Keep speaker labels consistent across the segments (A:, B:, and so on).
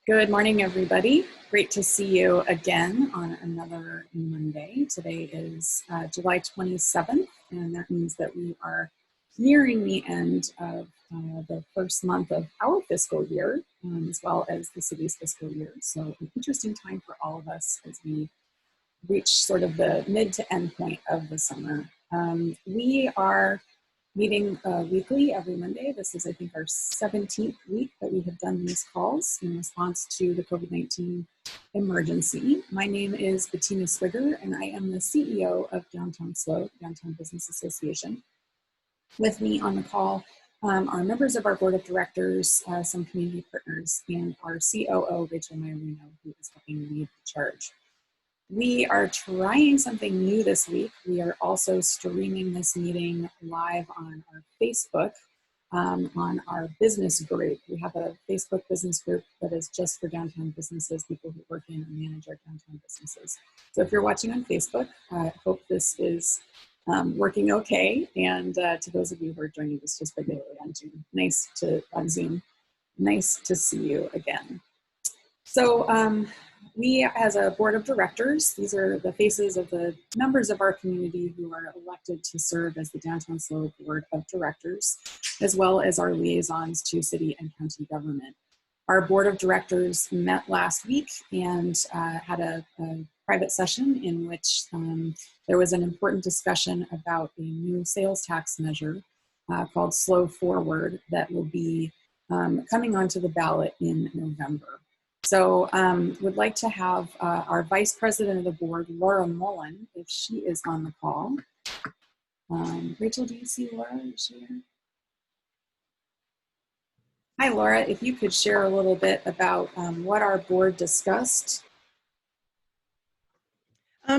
A: Good morning, everybody. Great to see you again on another Monday. Today is July 27th, and that means that we are nearing the end of the first month of our fiscal year, as well as the city's fiscal year. So an interesting time for all of us as we reach sort of the mid to end point of the summer. We are meeting weekly every Monday. This is, I think, our 17th week that we have done these calls in response to the COVID-19 emergency. My name is Bettina Swigger, and I am the CEO of Downtown SLO, Downtown Business Association. With me on the call are members of our board of directors, some community partners, and our COO, Rachel Maiorino, who is helping lead the charge. We are trying something new this week. We are also streaming this meeting live on our Facebook, on our business group. We have a Facebook business group that is just for downtown businesses, people who work in and manage our downtown businesses. So if you're watching on Facebook, I hope this is working okay. And to those of you who are joining us just regularly on Zoom, nice to see you again. So we, as a board of directors, these are the faces of the members of our community who are elected to serve as the Downtown SLO Board of Directors, as well as our liaisons to city and county government. Our board of directors met last week and had a private session in which there was an important discussion about a new sales tax measure called SLO Forward that will be coming onto the ballot in November. So would like to have our vice president of the board, Laura Mullen, if she is on the call. Rachel, do you see Laura? Is she here? Hi, Laura. If you could share a little bit about what our board discussed.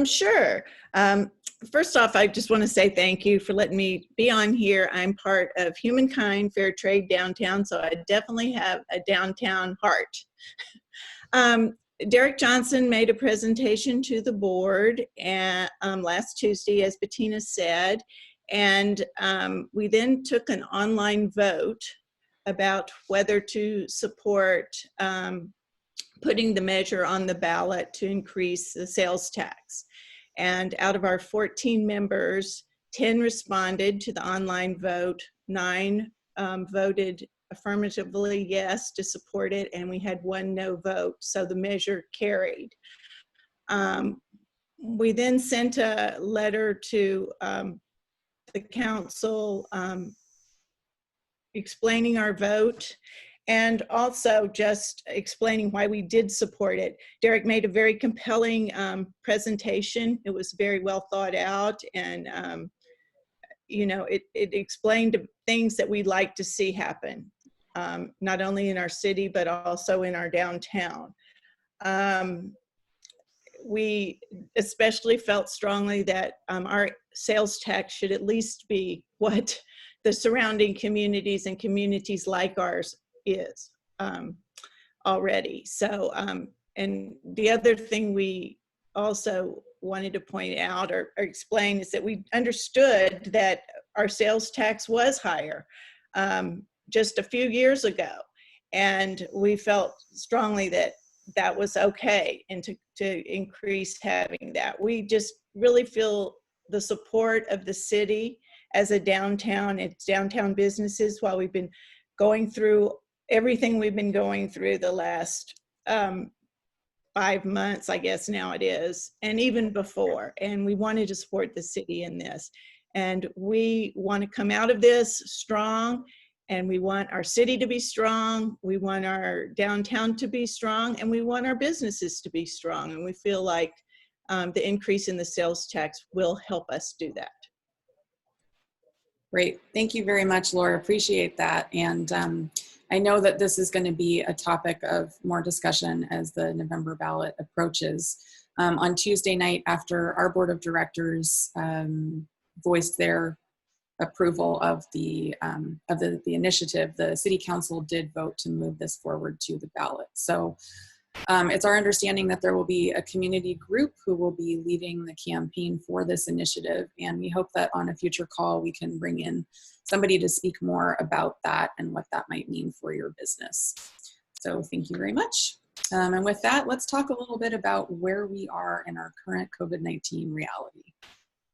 B: Sure. First off, I just want to say thank you for letting me be on here. I'm part of Humankind Fair Trade Downtown, so I definitely have a downtown heart. Derek Johnson made a presentation to the board last Tuesday, as Bettina said, and we then took an online vote about whether to support putting the measure on the ballot to increase the sales tax. And out of our 14 members, 10 responded to the online vote, 9 voted affirmatively yes to support it, and we had 1 no vote, so the measure carried. We then sent a letter to the council explaining our vote and also just explaining why we did support it. Derek made a very compelling presentation. It was very well thought out, and you know, it explained things that we'd like to see happen. Not only in our city, but also in our downtown. We especially felt strongly that our sales tax should at least be what the surrounding communities and communities like ours is already. So, and the other thing we also wanted to point out or explain is that we understood that our sales tax was higher just a few years ago, and we felt strongly that that was okay and to increase having that. We just really feel the support of the city as a downtown, it's downtown businesses, while we've been going through everything we've been going through the last 5 months, I guess now it is, and even before. And we wanted to support the city in this. And we want to come out of this strong, and we want our city to be strong, we want our downtown to be strong, and we want our businesses to be strong. And we feel like the increase in the sales tax will help us do that.
A: Great. Thank you very much, Laura. Appreciate that. And I know that this is going to be a topic of more discussion as the November ballot approaches. On Tuesday night, after our board of directors voiced their approval of the initiative, the city council did vote to move this forward to the ballot. So it's our understanding that there will be a community group who will be leading the campaign for this initiative, and we hope that on a future call we can bring in somebody to speak more about that and what that might mean for your business. So thank you very much. And with that, let's talk a little bit about where we are in our current COVID-19 reality.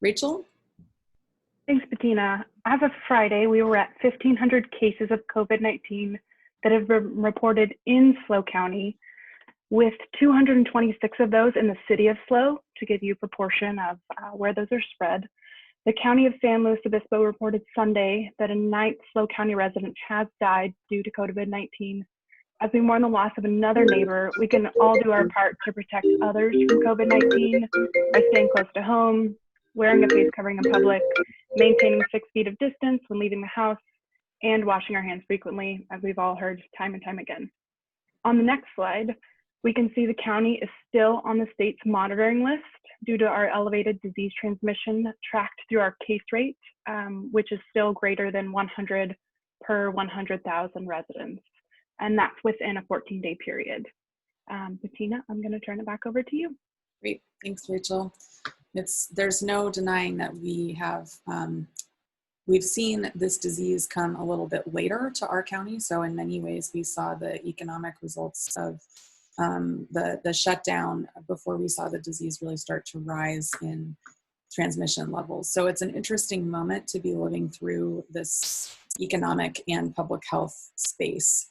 A: Rachel?
C: Thanks, Bettina. As of Friday, we were at 1,500 cases of COVID-19 that have been reported in SLO County, with 226 of those in the city of SLO, to give you a proportion of where those are spread. The County of San Luis Obispo reported Sunday that a 9th SLO County resident has died due to COVID-19. As we mourn the loss of another neighbor, we can all do our part to protect others from COVID-19 by staying close to home, wearing a face covering in public, maintaining 6 feet of distance when leaving the house, and washing our hands frequently, as we've all heard time and time again. On the next slide, we can see the county is still on the state's monitoring list due to our elevated disease transmission tracked through our case rate, which is still greater than 100 per 100,000 residents. And that's within a 14-day period. Bettina, I'm going to turn it back over to you.
A: Great, thanks, Rachel. There's no denying that we've seen this disease come a little bit later to our county. So in many ways, we saw the economic results of the shutdown before we saw the disease really start to rise in transmission levels. So it's an interesting moment to be living through this economic and public health space.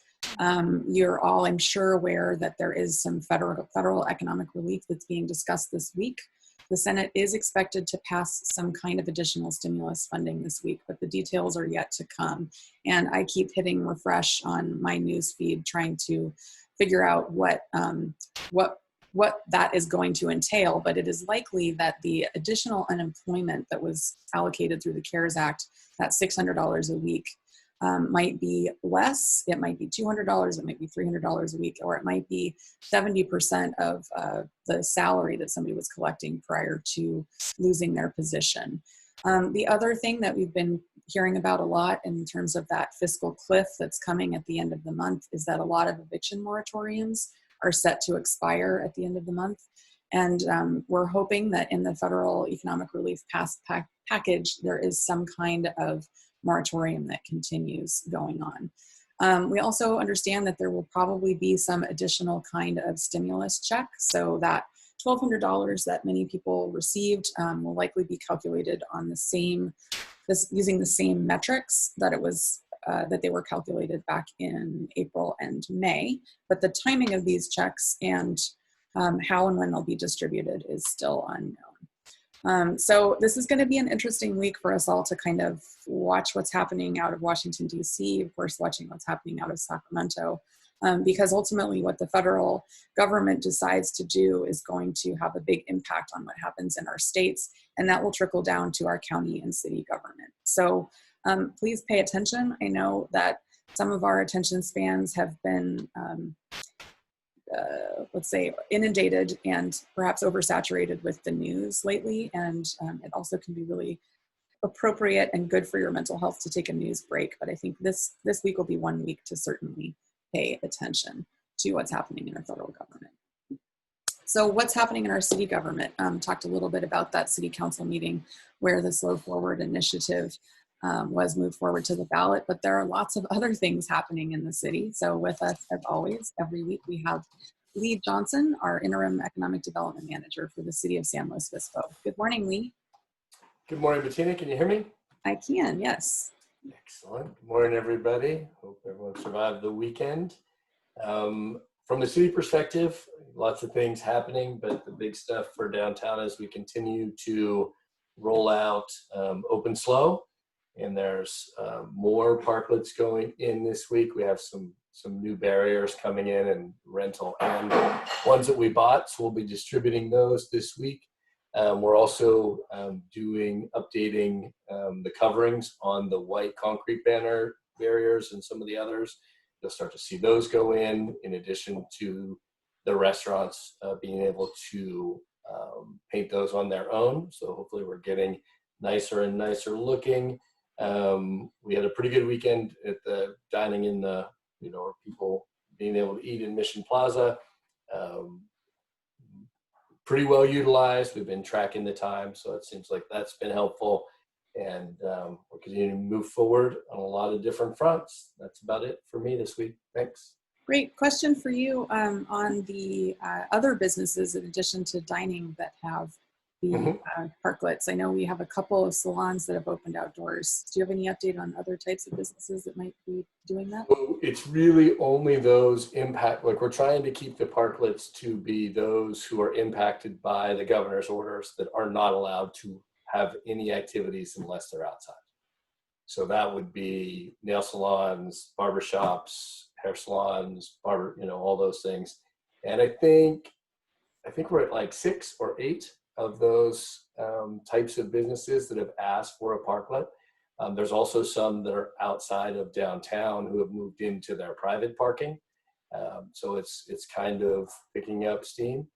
A: You're all, I'm sure, aware that there is some federal economic relief that's being discussed this week. The Senate is expected to pass some kind of additional stimulus funding this week, but the details are yet to come. And I keep hitting refresh on my news feed, trying to figure out what that is going to entail. But it is likely that the additional unemployment that was allocated through the CARES Act, that $600 a week, might be less. It might be $200, it might be $300 a week, or it might be 70% of the salary that somebody was collecting prior to losing their position. The other thing that we've been hearing about a lot in terms of that fiscal cliff that's coming at the end of the month is that a lot of eviction moratoriums are set to expire at the end of the month. And we're hoping that in the federal economic relief package, there is some kind of moratorium that continues going on. We also understand that there will probably be some additional kind of stimulus check. So that $1,200 that many people received will likely be calculated on using the same metrics that that they were calculated back in April and May. But the timing of these checks and how and when they'll be distributed is still unknown. So this is going to be an interesting week for us all to kind of watch what's happening out of Washington, D.C., of course, watching what's happening out of Sacramento, because ultimately what the federal government decides to do is going to have a big impact on what happens in our states, and that will trickle down to our county and city government. So please pay attention. I know that some of our attention spans have been let's say, inundated and perhaps oversaturated with the news lately. And it also can be really appropriate and good for your mental health to take a news break. But I think this week will be one week to certainly pay attention to what's happening in our federal government. So what's happening in our city government? Talked a little bit about that city council meeting where the Slow Forward initiative was moved forward to the ballot, but there are lots of other things happening in the city. So with us, as always, every week we have Lee Johnson, our interim economic development manager for the city of San Luis Obispo. Good morning, Lee.
D: Good morning, Bettina. Can you hear me?
A: I can, yes.
D: Excellent. Good morning, everybody. Hope everyone survived the weekend. From the city perspective, lots of things happening, but the big stuff for downtown is we continue to roll out Open SLO. And there's more parklets going in this week. We have some new barriers coming in and rental and ones that we bought. So we'll be distributing those this week. We're also updating the coverings on the white concrete banner barriers and some of the others. You'll start to see those go in addition to the restaurants being able to paint those on their own. So hopefully we're getting nicer and nicer looking. We had a pretty good weekend at the dining in the, people being able to eat in Mission Plaza. Pretty well utilized. We've been tracking the time, so it seems like that's been helpful. And we're continuing to move forward on a lot of different fronts. That's about it for me this week. Thanks.
A: Great question for you on the other businesses in addition to dining that have the parklets. I know we have a couple of salons that have opened outdoors. Do you have any update on other types of businesses that might be doing that?
D: So it's really only those like we're trying to keep the parklets to be those who are impacted by the governor's orders that are not allowed to have any activities unless they're outside. So that would be nail salons, barbershops, hair salons, all those things. And I think we're at like 6 or 8 of those types of businesses that have asked for a parklet. There's also some that are outside of downtown who have moved into their private parking. So it's kind of picking up steam.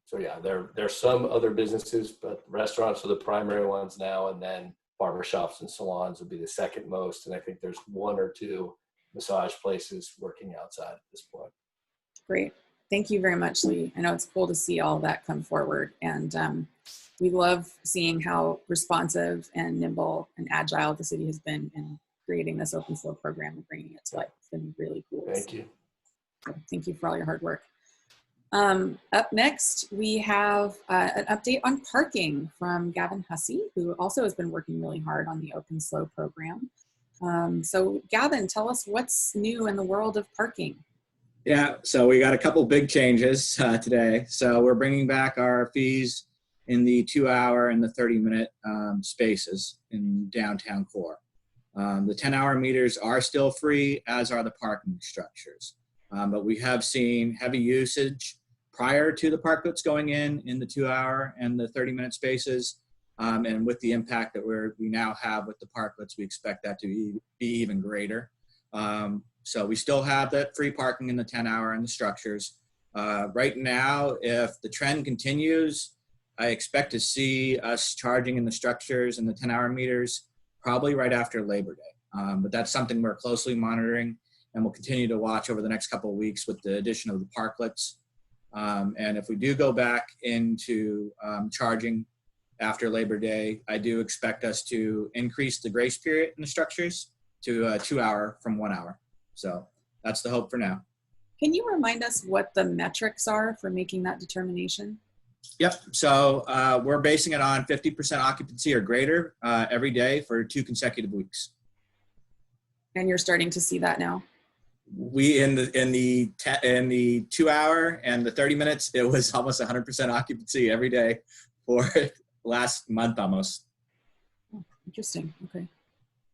D: So yeah, there's some other businesses, but restaurants are the primary ones now, and then barbershops and salons would be the second most. And I think there's 1 or 2 massage places working outside at this point.
A: Great. Thank you very much, Lee. I know it's cool to see all that come forward. And we love seeing how responsive and nimble and agile the city has been in creating this open SLO program and bringing it to life. It's been really cool.
D: Thank you.
A: So thank you for all your hard work. Up next, we have an update on parking from Gaven Hussey, who also has been working really hard on the open SLO program. So Gaven, tell us what's new in the world of parking.
E: Yeah, so we got a couple big changes today. So we're bringing back our fees in the 2-hour and the 30-minute spaces in downtown core. The 10-hour meters are still free, as are the parking structures. But we have seen heavy usage prior to the parklets going in the 2-hour and the 30-minute spaces. And with the impact that we now have with the parklets, we expect that to be even greater. So we still have that free parking in the 10-hour and the structures. Right now, if the trend continues, I expect to see us charging in the structures and the 10-hour meters probably right after Labor Day. But that's something we're closely monitoring, and we'll continue to watch over the next couple of weeks with the addition of the parklets. And if we do go back into charging after Labor Day, I do expect us to increase the grace period in the structures to 2-hour from 1 hour. So that's the hope for now.
A: Can you remind us what the metrics are for making that determination?
E: Yep. So we're basing it on 50% occupancy or greater every day for 2 consecutive weeks.
A: And you're starting to see that now?
E: We in the 2-hour and the 30 minutes, it was almost 100% occupancy every day for last month almost.
A: Oh, interesting. Okay,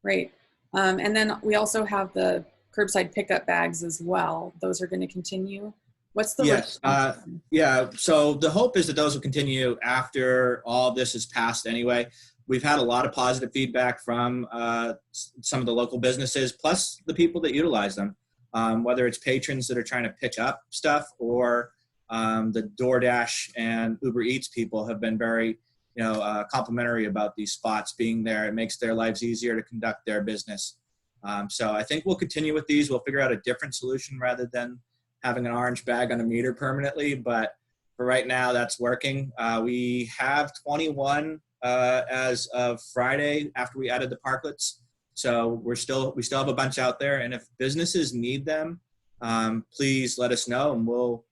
A: great. And then we also have the curbside pickup bags as well. Those are going to continue. What's the
E: yes? Yeah. So the hope is that those will continue after all this is passed. Anyway, we've had a lot of positive feedback from some of the local businesses, plus the people that utilize them. Whether it's patrons that are trying to pick up stuff or the DoorDash and Uber Eats people have been very, complimentary about these spots being there. It makes their lives easier to conduct their business. So I think we'll continue with these. We'll figure out a different solution rather than having an orange bag on a meter permanently. But for right now, that's working. We have 21 as of Friday after we added the parklets. So we still have a bunch out there, and if businesses need them, please let us know, and we'll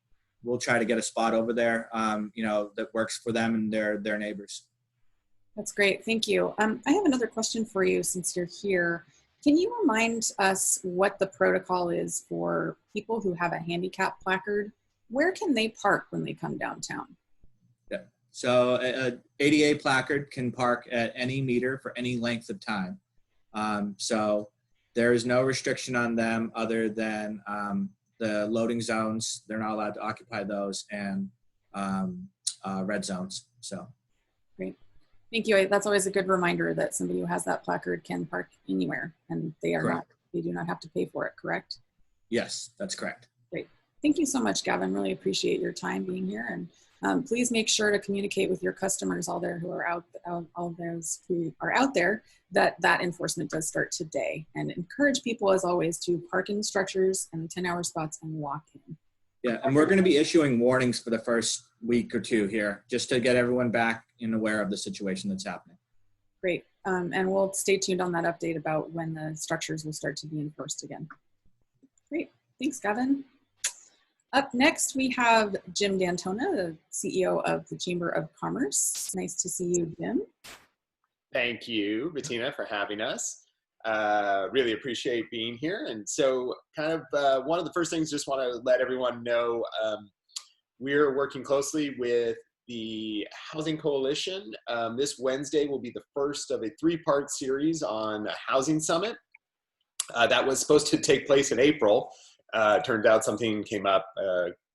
E: try to get a spot over there, that works for them and their neighbors.
A: That's great. Thank you. I have another question for you since you're here. Can you remind us what the protocol is for people who have a handicap placard? Where can they park when they come downtown?
E: Yeah. So a ADA placard can park at any meter for any length of time. So there is no restriction on them other than the loading zones. They're not allowed to occupy those, and red zones. So
A: great. Thank you. That's always a good reminder that somebody who has that placard can park anywhere, and they do not have to pay for it, correct?
E: Yes, that's correct.
A: Great. Thank you so much, Gaven. Really appreciate your time being here, and please make sure to communicate with your customers, all those who are out there, that enforcement does start today, and encourage people, as always, to park in structures and the 10-hour spots and walk in.
E: Yeah, and we're going to be issuing warnings for the first week or two here, just to get everyone back and aware of the situation that's happening.
A: Great. And we'll stay tuned on that update about when the structures will start to be enforced again. Thanks, Gaven. Up next, we have Jim Dantona, the CEO of the Chamber of Commerce. Nice to see you, Jim.
F: Thank you, Bettina, for having us. Really appreciate being here. And so kind of one of the first things, just want to let everyone know, we're working closely with the Housing Coalition. This Wednesday will be the first of a 3-part series on a housing summit. That was supposed to take place in April. Turned out something came up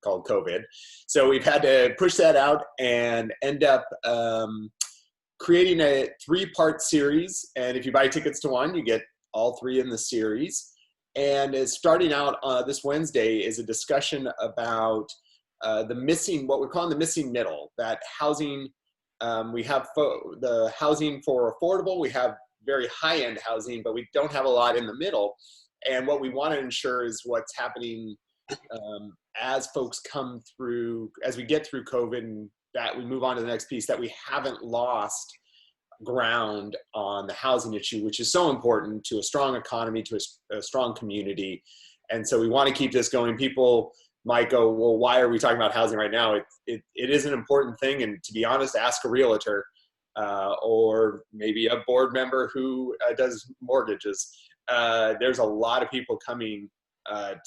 F: called COVID. So we've had to push that out and end up creating a 3-part series. And if you buy tickets to one, you get all 3 in the series. And it's starting out this Wednesday is a discussion about what we're calling the missing middle, that housing. We have the housing for affordable, we have very high-end housing, but we don't have a lot in the middle. And what we want to ensure is what's happening as folks come through, as we get through COVID, and that we move on to the next piece, that we haven't lost ground on the housing issue, which is so important to a strong economy, to a strong community. And so we want to keep this going. People might go, well, why are we talking about housing right now? It is an important thing. And to be honest, ask a realtor or maybe a board member who does mortgages. There's a lot of people coming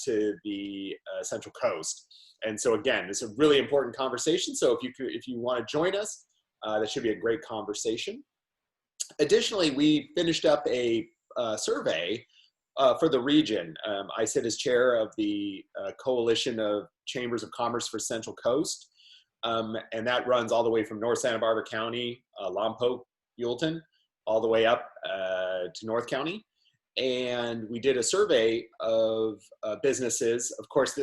F: to the Central Coast. And so again, it's a really important conversation. So if you want to join us, that should be a great conversation. Additionally, we finished up a survey for the region. I sit as chair of the Coalition of Chambers of Commerce for Central Coast. And that runs all the way from North Santa Barbara County, Lompoc, Buellton, all the way up to North County. And we did a survey of businesses. Of course,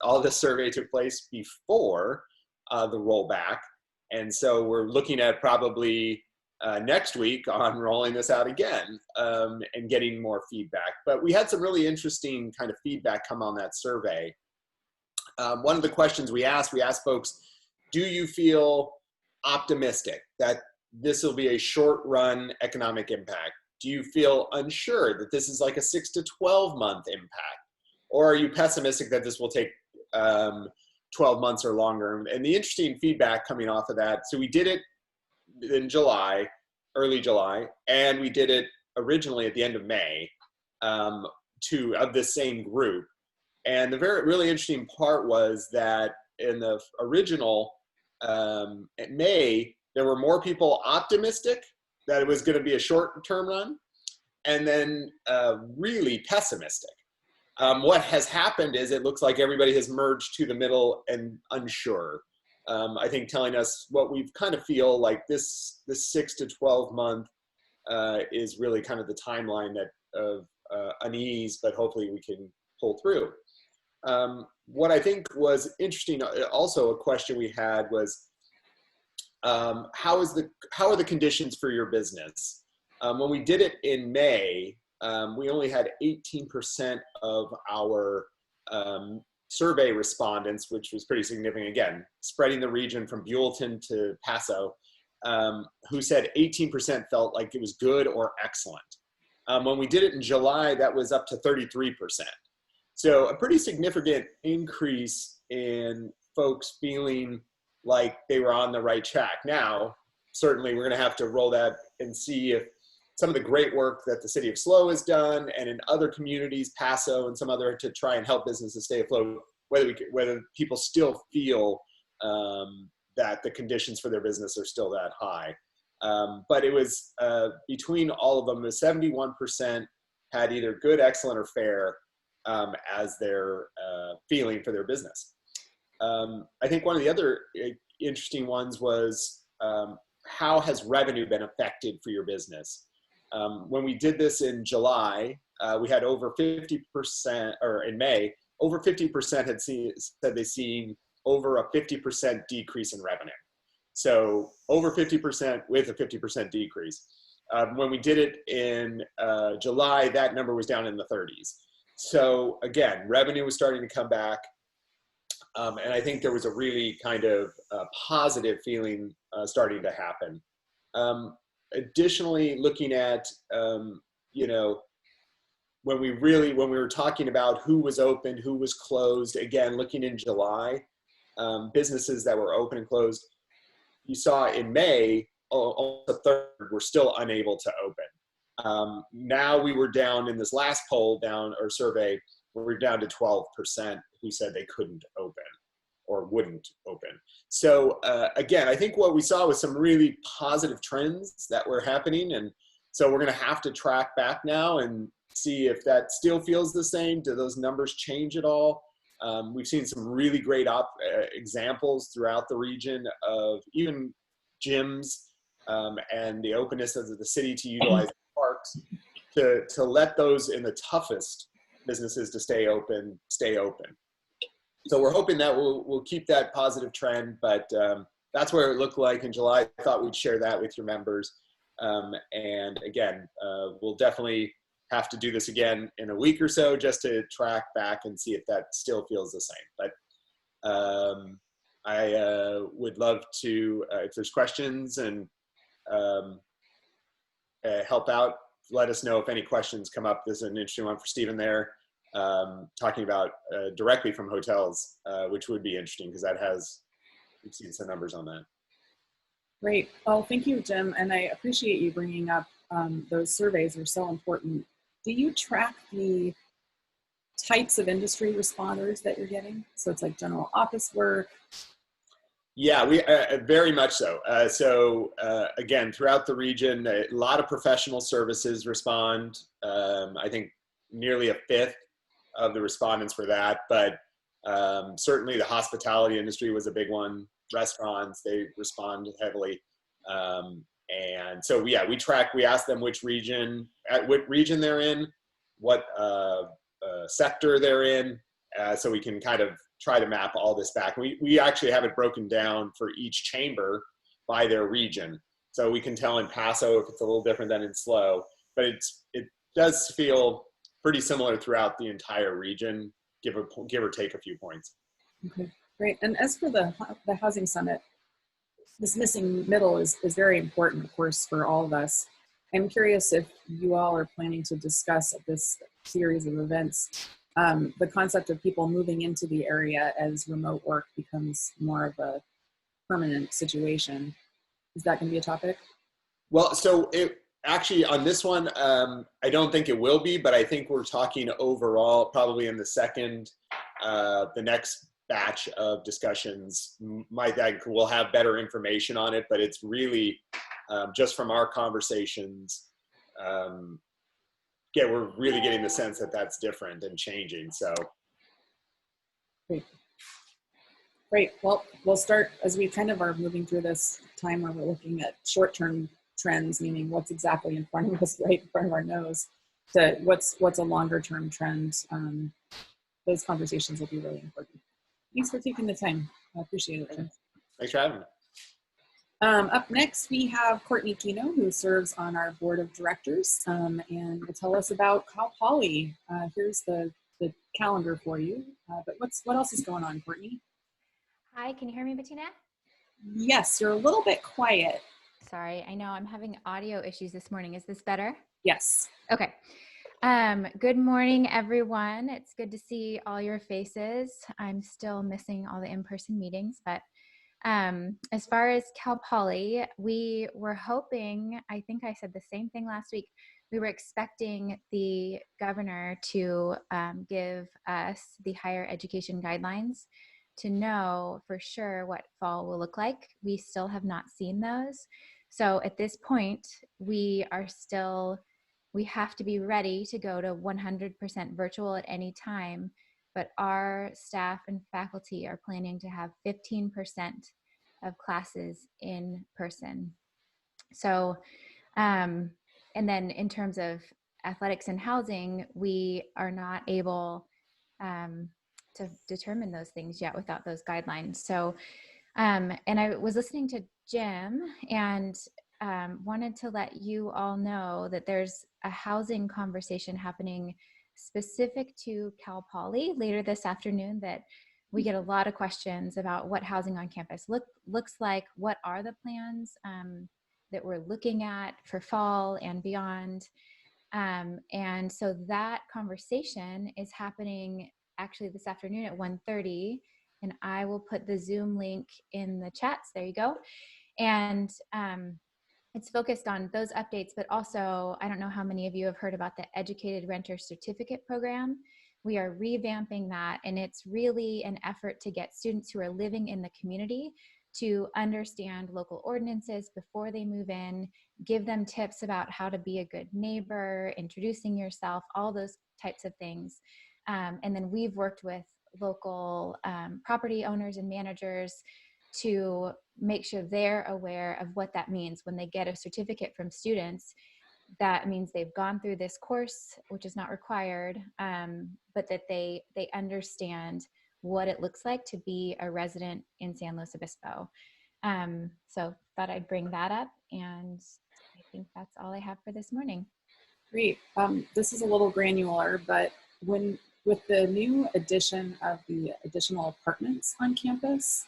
F: all this survey took place before the rollback. And so we're looking at probably next week on rolling this out again and getting more feedback. But we had some really interesting kind of feedback come on that survey. One of the questions we asked folks, do you feel optimistic that this will be a short-run economic impact? Do you feel unsure that this is like a 6 to 12 month impact? Or are you pessimistic that this will take 12 months or longer? And the interesting feedback coming off of that, so we did it in July, early July, and we did it originally at the end of May of this same group. And the really interesting part was that in the original at May, there were more people optimistic that it was going to be a short-term run, and then really pessimistic. What has happened is it looks like everybody has merged to the middle and unsure. I think telling us what we kind of feel like this 6 to 12 month is really kind of the timeline of unease, but hopefully we can pull through. What I think was interesting, also a question we had was, how are the conditions for your business? When we did it in May, we only had 18% of our survey respondents, which was pretty significant, again, spreading the region from Buellton to Paso, who said 18% felt like it was good or excellent. When we did it in July, that was up to 33%. So a pretty significant increase in folks feeling like they were on the right track. Now, certainly we're going to have to roll that and see if some of the great work that the city of SLO has done and in other communities, Paso and some other, to try and help businesses stay afloat, whether people still feel that the conditions for their business are still that high. But it was between all of them, it was 71% had either good, excellent, or fair as their feeling for their business. I think one of the other interesting ones was how has revenue been affected for your business? When we did this in July, we had over 50%, or in May, over 50% had said they've seen over a 50% decrease in revenue. So over 50% with a 50% decrease. When we did it in July, that number was down in the 30s. So again, revenue was starting to come back. And I think there was a really kind of positive feeling starting to happen. Additionally, looking at, when we were talking about who was open, who was closed, again, looking in July, businesses that were open and closed, you saw in May, almost a third were still unable to open. Now we were down in this last survey, we're down to 12% who said they couldn't open or wouldn't open. So again, I think what we saw was some really positive trends that were happening. And so we're gonna have to track back now and see if that still feels the same. Do those numbers change at all? We've seen some really great examples throughout the region of even gyms and the openness of the city to utilize parks to let those in the toughest businesses to stay open. So we're hoping that we'll keep that positive trend, but that's where it looked like in July. I thought we'd share that with your members. And again, we'll definitely have to do this again in a week or so just to track back and see if that still feels the same. But I would love to, if there's questions and help out, let us know if any questions come up. This is an interesting one for Stephen there, talking about directly from hotels, which would be interesting because we've seen some numbers on that.
A: Great. Well, thank you, Jim. And I appreciate you bringing up those surveys are so important. Do you track the types of industry responders that you're getting? So it's like general office work.
F: Yeah, we very much so. Again, throughout the region, a lot of professional services respond. I think nearly a fifth of the respondents for that, but certainly the hospitality industry was a big one. Restaurants, they respond heavily. And so, yeah, we ask them what region they're in, what sector they're in, so we can kind of try to map all this back. We actually have it broken down for each chamber by their region. So we can tell in Paso if it's a little different than in SLO, but it does feel pretty similar throughout the entire region, give or take a few points.
A: Okay, great. And as for the Housing Summit, this missing middle is very important, of course, for all of us. I'm curious if you all are planning to discuss at this series of events the concept of people moving into the area as remote work becomes more of a permanent situation. Is that going to be a topic?
F: Well, so actually on this one, I don't think it will be, but I think we're talking overall, probably in the next batch of discussions, we'll have better information on it, but it's really just from our conversations, we're really getting the sense that that's different and changing. So
A: Great. Well, we'll start as we kind of are moving through this time where we're looking at short-term trends, meaning what's exactly in front of us, right in front of our nose, to what's a longer-term trend. Those conversations will be really important. Thanks for taking the time. I appreciate it, Jim.
F: Thanks for having me.
A: Up next, we have Courtney Kienow, who serves on our board of directors, and will tell us about Cal Poly. Here's the calendar for you. But what else is going on, Courtney?
G: Hi, can you hear me, Bettina?
A: Yes, you're a little bit quiet.
G: Sorry, I know I'm having audio issues this morning. Is this better?
A: Yes.
G: Okay. Good morning, everyone. It's good to see all your faces. I'm still missing all the in-person meetings, but as far as Cal Poly, we were hoping, I think I said the same thing last week, we were expecting the governor to give us the higher education guidelines to know for sure what fall will look like. We still have not seen those. So at this point, we have to be ready to go to 100% virtual at any time, but our staff and faculty are planning to have 15% of classes in person. So, and then in terms of athletics and housing, we are not able to determine those things yet without those guidelines. So, and I was listening to Jim and wanted to let you all know that there's a housing conversation happening specific to Cal Poly later this afternoon that we get a lot of questions about what housing on campus looks like, what are the plans that we're looking at for fall and beyond. And so that conversation is happening actually this afternoon at 1:30, and I will put the Zoom link in the chats. There you go. And it's focused on those updates, but also, I don't know how many of you have heard about the Educated Renter Certificate Program. We are revamping that, and it's really an effort to get students who are living in the community to understand local ordinances before they move in, give them tips about how to be a good neighbor, introducing yourself, all those types of things. And then we've worked with local property owners and managers to make sure they're aware of what that means when they get a certificate from students. That means they've gone through this course, which is not required, but that they understand what it looks like to be a resident in San Luis Obispo. So thought I'd bring that up, and I think that's all I have for this morning.
A: Great. This is a little granular, but with the new addition of the additional apartments on campus,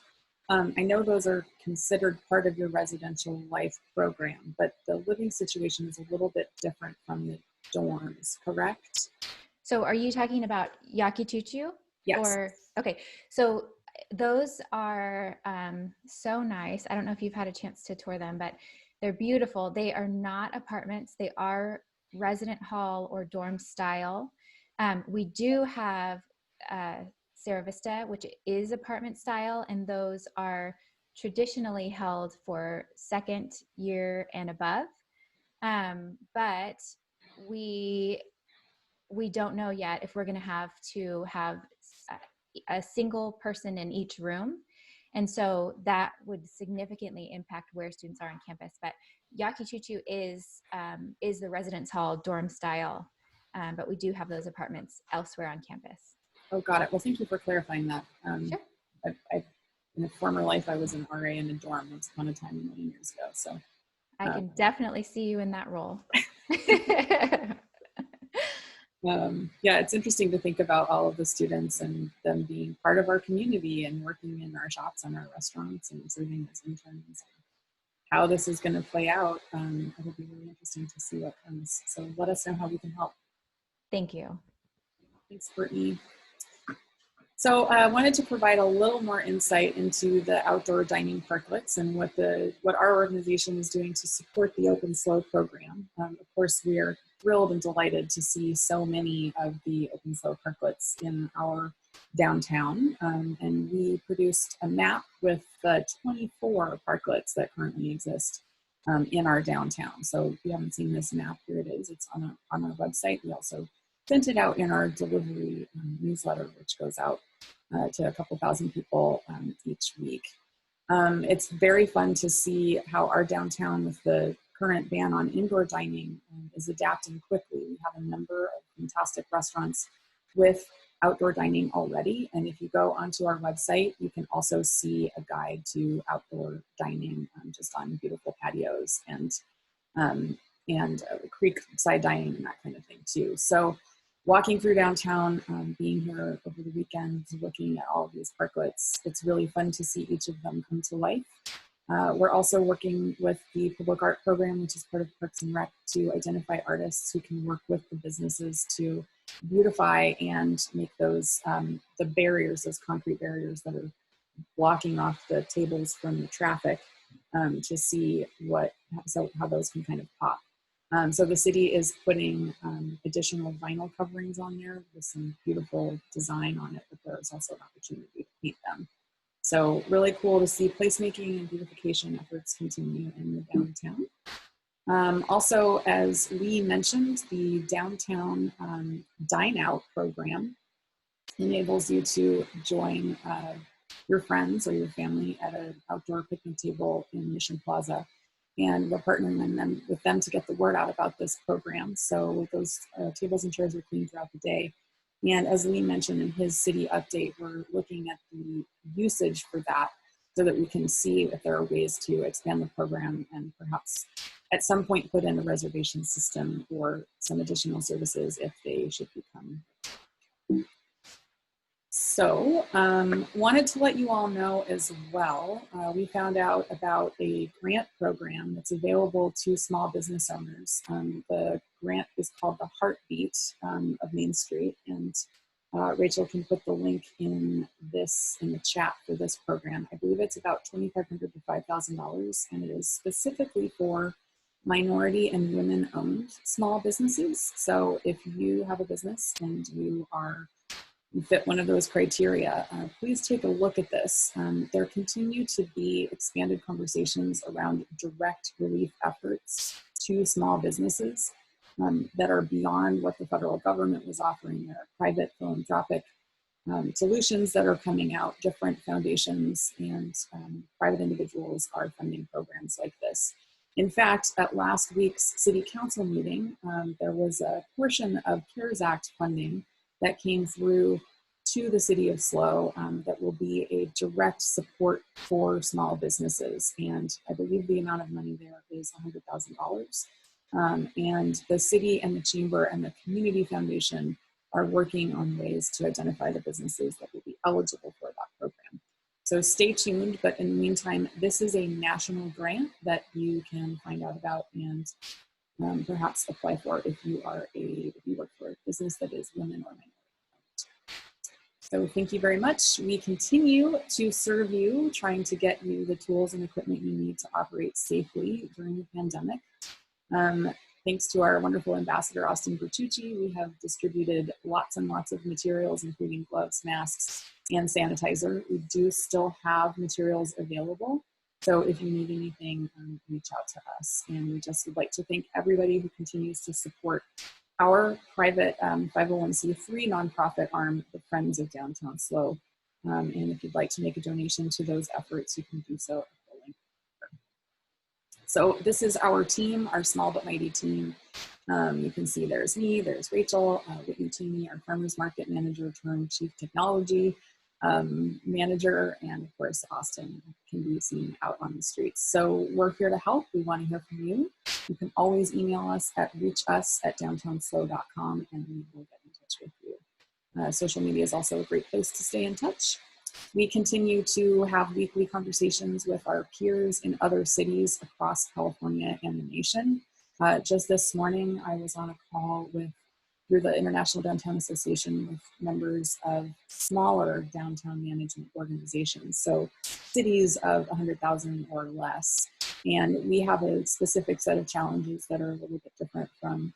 A: I know those are considered part of your residential life program, but the living situation is a little bit different from the dorms, correct?
G: So are you talking about Yakituchu?
A: Yes.
G: Or, okay, so those are so nice. I don't know if you've had a chance to tour them, but they're beautiful. They are not apartments. They are resident hall or dorm style. We do have Sierra Vista, which is apartment style, and those are traditionally held for second year and above. But we don't know yet if we're going to have a single person in each room. And so that would significantly impact where students are on campus. But Yakituchu is the residence hall dorm style, but we do have those apartments elsewhere on campus.
A: Oh, got it. Well, thank you for clarifying that.
G: Sure.
A: In a former life, I was an RA in a dorm once upon a time, many years ago. So
G: I can definitely see you in that role.
A: Yeah, it's interesting to think about all of the students and them being part of our community and working in our shops and our restaurants and serving as interns. How this is going to play out, it'll be really interesting to see what comes. So let us know how we can help.
G: Thank you.
A: Thanks, Courtney. So I wanted to provide a little more insight into the outdoor dining parklets and what our organization is doing to support the Open SLO program. Of course, we are thrilled and delighted to see so many of the Open SLO parklets in our downtown. And we produced a map with the 24 parklets that currently exist in our downtown. So if you haven't seen this map, here it is. It's on our website. We also sent it out in our delivery newsletter, which goes out to a couple thousand people each week. It's very fun to see how our downtown, with the current ban on indoor dining, is adapting quickly. We have a number of fantastic restaurants with outdoor dining already. And if you go onto our website, you can also see a guide to outdoor dining just on beautiful patios and creekside dining and that kind of thing too. So walking through downtown, being here over the weekend, looking at all of these parklets, it's really fun to see each of them come to life. We're also working with the public art program, which is part of Parks and Rec, to identify artists who can work with the businesses to beautify and make those, the barriers, those concrete barriers that are blocking off the tables from the traffic, to see how those can kind of pop. So the city is putting additional vinyl coverings on there with some beautiful design on it, but there's also an opportunity to paint them. So really cool to see placemaking and beautification efforts continue in the downtown. Also, as Lee mentioned, the Downtown Dine Out program enables you to join your friends or your family at an outdoor picnic table in Mission Plaza. And we're partnering with them to get the word out about this program. So those tables and chairs are cleaned throughout the day. And as Lee mentioned in his city update, we're looking at the usage for that so that we can see if there are ways to expand the program and perhaps at some point put in a reservation system or some additional services if they should become. So wanted to let you all know as well, we found out about a grant program that's available to small business owners. The grant is called the Heartbeat of Main Street, and Rachel can put the link in the chat for this program. I believe it's about $2,500 to $5,000, and it is specifically for minority and women-owned small businesses. So if you have a business and you fit one of those criteria, please take a look at this. There continue to be expanded conversations around direct relief efforts to small businesses that are beyond what the federal government was offering. There are private philanthropic solutions that are coming out. Different foundations and private individuals are funding programs like this. In fact, at last week's City Council meeting, there was a portion of CARES Act funding that came through to the City of SLO that will be a direct support for small businesses. And I believe the amount of money there is $100,000. And the city and the chamber and the community foundation are working on ways to identify the businesses that will be eligible for that program. So stay tuned, but in the meantime, this is a national grant that you can find out about and perhaps apply for if you work for a business that is women or minority owned. So thank you very much. We continue to serve you, trying to get you the tools and equipment you need to operate safely during the pandemic. Thanks to our wonderful ambassador, Austin Bertucci, we have distributed lots and lots of materials, including gloves, masks, and sanitizer. We do still have materials available. So if you need anything, reach out to us. And we just would like to thank everybody who continues to support our private 501c3 nonprofit arm, the Friends of Downtown SLO. And if you'd like to make a donation to those efforts, you can do so at the link. So this is our team, our small but mighty team. You can see there's me, there's Rachel, Whitney Toomey, our farmers market manager turned chief technology manager, and of course Austin can be seen out on the streets. So we're here to help. We want to hear from you. You can always email us at reachus@downtownslo.com and we will get in touch with you. Social media is also a great place to stay in touch. We continue to have weekly conversations with our peers in other cities across California and the nation. Just this morning, I was on a call through the International Downtown Association with members of smaller downtown management organizations, so cities of 100,000 or less. And we have a specific set of challenges that are a little bit different from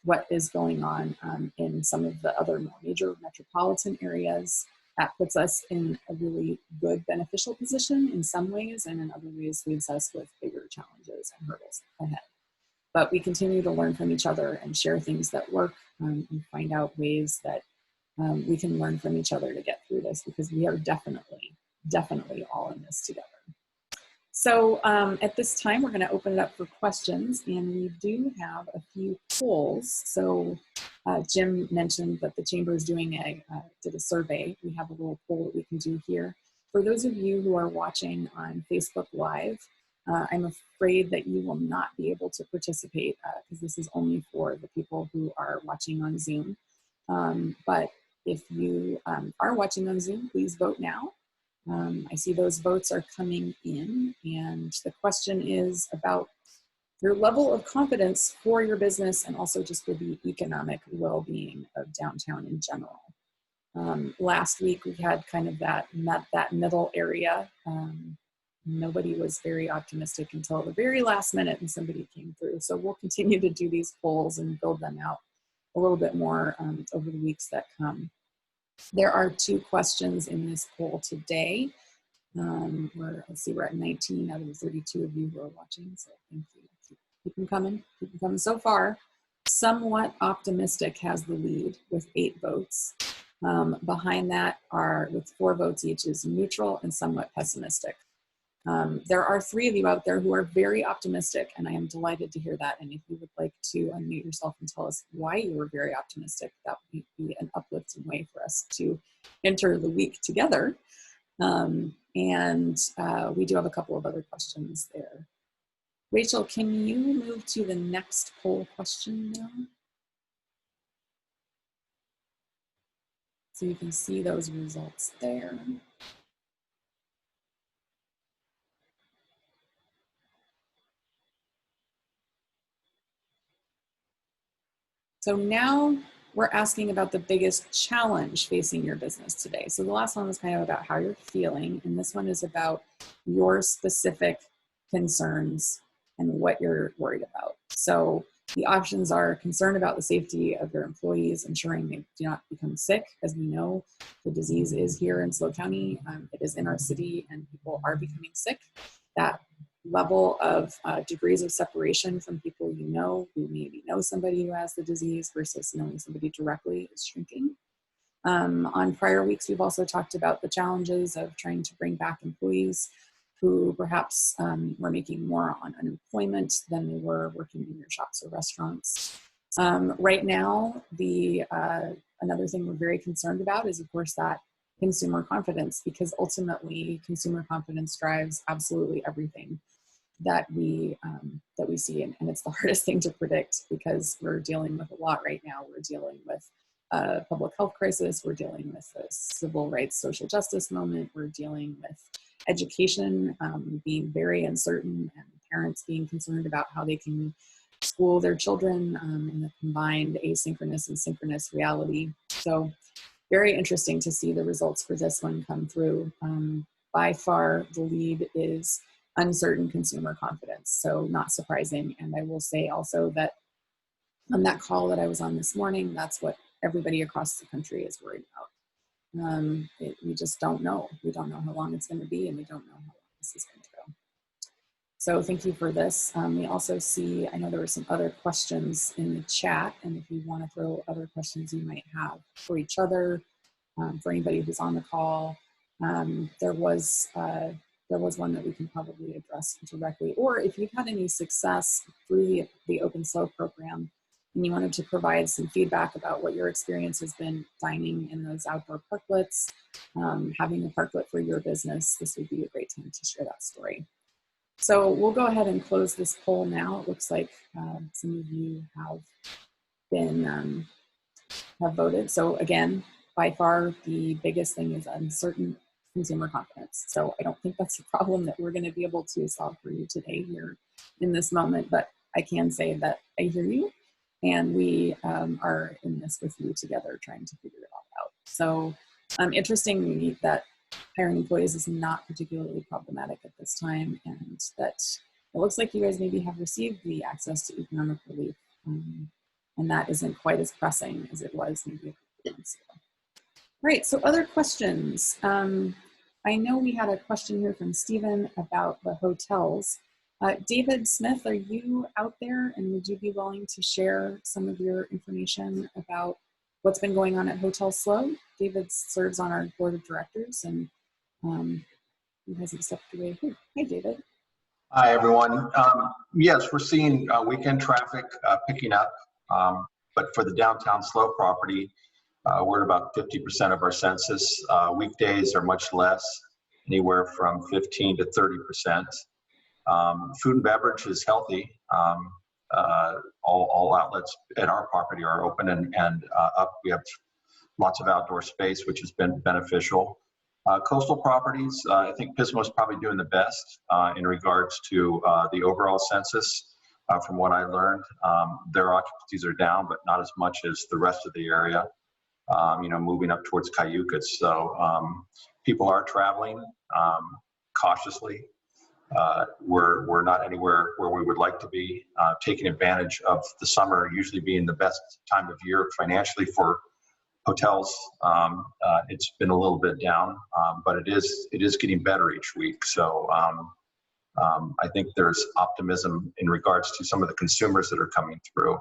A: what is going on in some of the other more major metropolitan areas. That puts us in a really good beneficial position in some ways, and in other ways leaves us with bigger challenges and hurdles ahead. But we continue to learn from each other and share things that work and find out ways that we can learn from each other to get through this, because we are definitely all in this together. So at this time, we're going to open it up for questions, and we do have a few polls. So Jim mentioned that the chamber is did a survey. We have a little poll that we can do here. For those of you who are watching on Facebook Live, I'm afraid that you will not be able to participate because this is only for the people who are watching on Zoom. But if you are watching on Zoom, please vote now. I see those votes are coming in, and the question is about your level of confidence for your business and also just for the economic well-being of downtown in general. Last week we had kind of that middle area. Nobody was very optimistic until the very last minute and somebody came through. So we'll continue to do these polls and build them out a little bit more over the weeks that come. There are 2 questions in this poll today. Let's see, we're at 19 out of the 32 of you who are watching, so thank you. Keep them coming, So far, somewhat optimistic has the lead with 8 votes. Behind that are, with 4 votes each, is neutral and somewhat pessimistic. There are 3 of you out there who are very optimistic, and I am delighted to hear that. And if you would like to unmute yourself and tell us why you were very optimistic, that would be an uplifting way for us to enter the week together. We do have a couple of other questions there. Rachel, can you move to the next poll question now? So you can see those results there. So now we're asking about the biggest challenge facing your business today. So the last one was kind of about how you're feeling, and this one is about your specific concerns and what you're worried about. So the options are concerned about the safety of your employees, ensuring they do not become sick. As we know, the disease is here in SLO County. It is in our city, and people are becoming sick. That level of degrees of separation from people you know, who maybe know somebody who has the disease versus knowing somebody directly, is shrinking. On prior weeks, we've also talked about the challenges of trying to bring back employees who perhaps were making more on unemployment than they were working in your shops or restaurants. Right now, another thing we're very concerned about is, of course, that consumer confidence, because ultimately consumer confidence drives absolutely everything that we see, and it's the hardest thing to predict because we're dealing with a lot right now. We're dealing with a public health crisis, we're dealing with a civil rights, social justice moment, we're dealing with education being very uncertain, and parents being concerned about how they can school their children in the combined asynchronous and synchronous reality. So very interesting to see the results for this one come through. By far, the lead is uncertain consumer confidence, so not surprising. And I will say also that on that call that I was on this morning, that's what everybody across the country is worried about. We just don't know. We don't know how long it's going to be, and we don't know how long this is going to go. So thank you for this. We also see, I know there were some other questions in the chat, and if you want to throw other questions you might have for each other, for anybody who's on the call, there was one that we can probably address directly. Or if you've had any success through the Open SLO program and you wanted to provide some feedback about what your experience has been dining in those outdoor parklets, having a parklet for your business, this would be a great time to share that story. So we'll go ahead and close this poll now. It looks like some of you have been have voted. So again, by far the biggest thing is uncertain consumer confidence. So I don't think that's a problem that we're going to be able to solve for you today here in this moment, but I can say that I hear you, and we are in this with you together trying to figure it all out. So interesting that hiring employees is not particularly problematic at this time, and that it looks like you guys maybe have received the access to economic relief, and that isn't quite as pressing as it was maybe a couple months ago. Right, so other questions. I know we had a question here from Stephen about the hotels. David Smith, are you out there, and would you be willing to share some of your information about what's been going on at Hotel SLO? David serves on our board of directors, and he hasn't stepped away. Hi, David.
H: Hi, everyone. Yes, we're seeing weekend traffic picking up, but for the downtown SLO property, we're at about 50% of our census. Weekdays are much less, anywhere from 15 to 30%. Food and beverage is healthy. All outlets at our property are open and up. We have lots of outdoor space, which has been beneficial. Coastal properties, I think Pismo is probably doing the best in regards to the overall census. From what I learned, their occupancies are down, but not as much as the rest of the area. Moving up towards Cayucas. So people are traveling cautiously. We're not anywhere where we would like to be, taking advantage of the summer usually being the best time of year financially for hotels. It's been a little bit down, but it is getting better each week. So I think there's optimism in regards to some of the consumers that are coming through.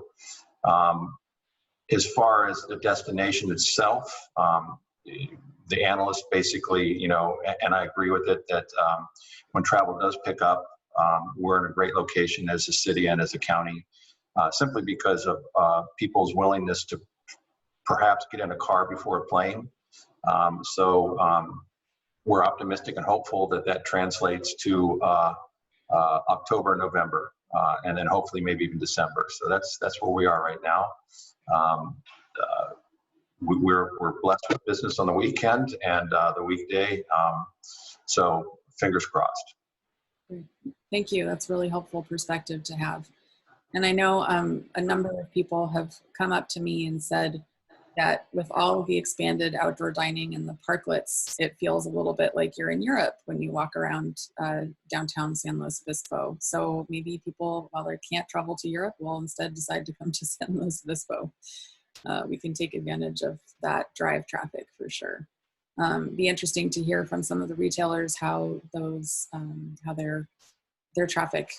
H: As far as the destination itself, the analysts basically, and I agree with it, that when travel does pick up, we're in a great location as a city and as a county, simply because of people's willingness to perhaps get in a car before a plane. So we're optimistic and hopeful that translates to October, November, and then hopefully maybe even December. So that's where we are right now. we're blessed with business on the weekend and the weekday. So fingers crossed.
A: Thank you. That's really helpful perspective to have. And I know a number of people have come up to me and said that with all of the expanded outdoor dining and the parklets, it feels a little bit like you're in Europe when you walk around downtown San Luis Obispo. So maybe people, while they can't travel to Europe, will instead decide to come to San Luis Obispo. We can take advantage of that drive traffic for sure. Be interesting to hear from some of the retailers how those, how their traffic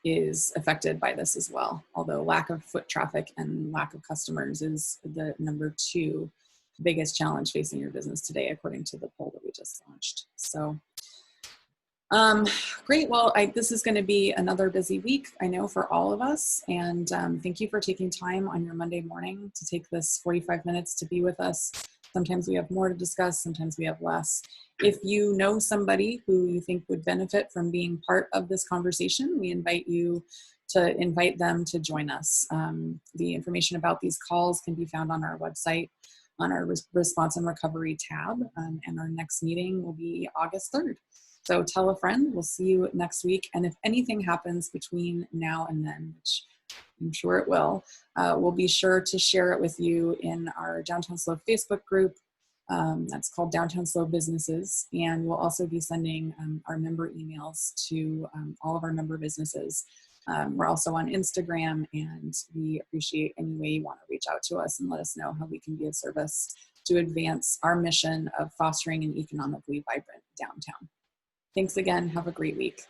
A: is affected by this as well. Although lack of foot traffic and lack of customers is the #2 biggest challenge facing your business today, according to the poll that we just launched. So great. Well, this is going to be another busy week, I know, for all of us. And thank you for taking time on your Monday morning to take this 45 minutes to be with us. Sometimes we have more to discuss, sometimes we have less. If you know somebody who you think would benefit from being part of this conversation, we invite you to invite them to join us. The information about these calls can be found on our website on our Response and Recovery tab, and our next meeting will be August 3rd. So tell a friend. We'll see you next week. And if anything happens between now and then, which I'm sure it will, we'll be sure to share it with you in our Downtown SLO Facebook group. That's called Downtown SLO Businesses. And we'll also be sending our member emails to all of our member businesses. We're also on Instagram, and we appreciate any way you want to reach out to us and let us know how we can be of service to advance our mission of fostering an economically vibrant downtown. Thanks again. Have a great week.